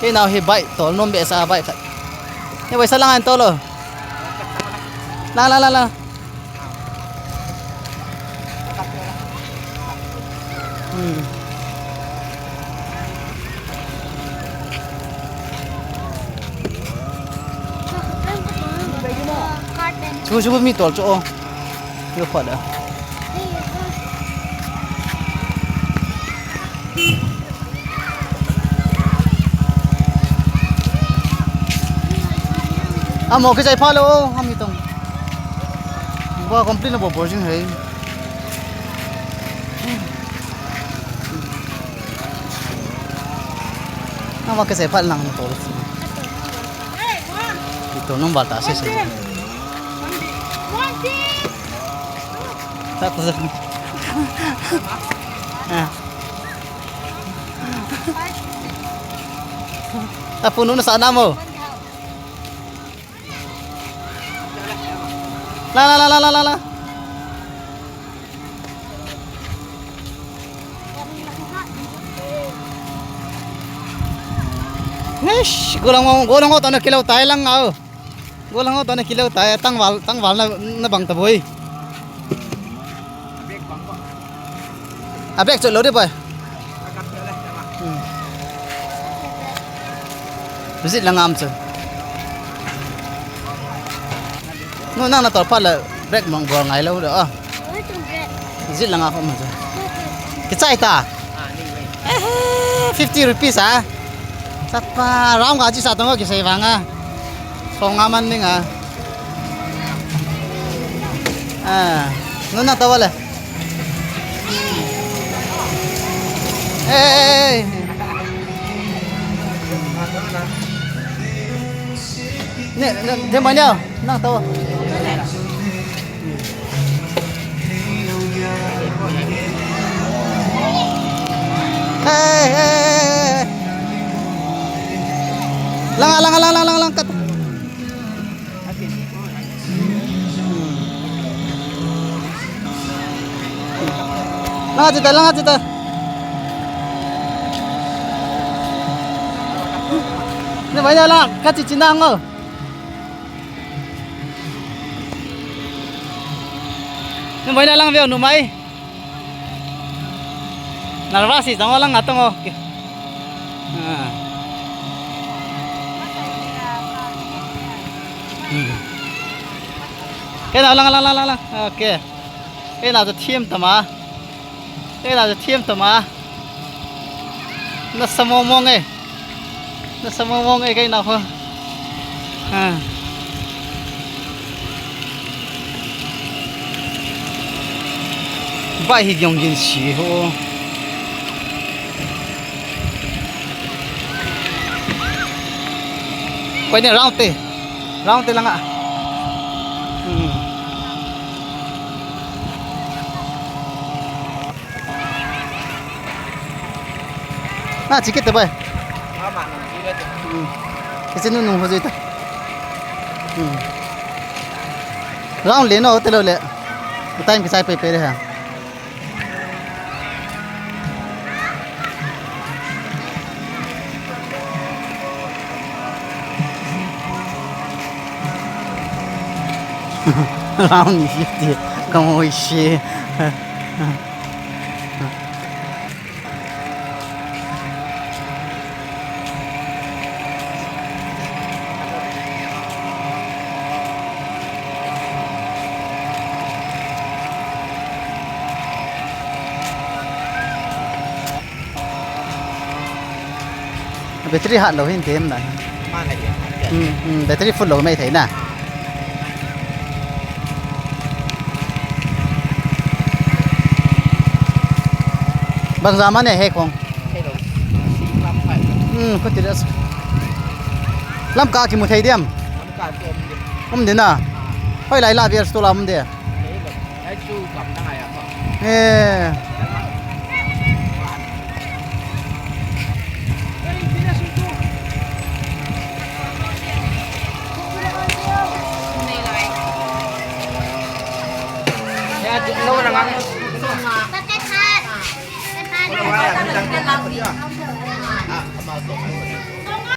cái nào thì bậy tổ nôm bẹ xa bậy như vậy sao lăng anh to rồi la chú mi tổ chỗ yêu phật à một cái giày pha lô không bị tông qua complete là bộ bộ chính hệ nó cái giày pha lăng nó tổ itu nung bata sih tak tahu tak puno na sana mo la Nesh, gulang ko to na kilaw tayo lang ako. Gulang ko to na kilaw tayo tangwal na bang taboy. Abek cholo di pa. Visit lang am chon. No nang na to pala break mong buang ngai lo do. Visit lang ako mo. Kitsai ta? 50 rupees ah. Sat pa ram gaji sa tong kisay banga. So ngaman ning ah. No na tawala. Eh. Ne mana? Nang tawa. Lang kat. Lang cita. Ni banyak lah, kat Cina ngo. Ni banyak lang view numai. Narvasi tama lang atong oh. Cái nào lăng ok cái nàoจะเทียมตมาcái nàoจะเทียมตมาnó samomong ấy nó samomong ấy cái nào không vậy thì dùng gì xí hồ quay này round tê lang ạ. Chỉ kết vậy. Cái chân nó nung hơi ta. Round lên nó tê lâu lệ. Tay cái sai pe đấy hả? Round 50 como hoje. Battery hot lâu hin thêm này. Battery full lâu mấy thấy nè. Bang zaman ya hekong. Kau tidak. Lam kaki mu thấy diam. Din na. Hoi lai la biar sto lam dia. Lâu là ngang.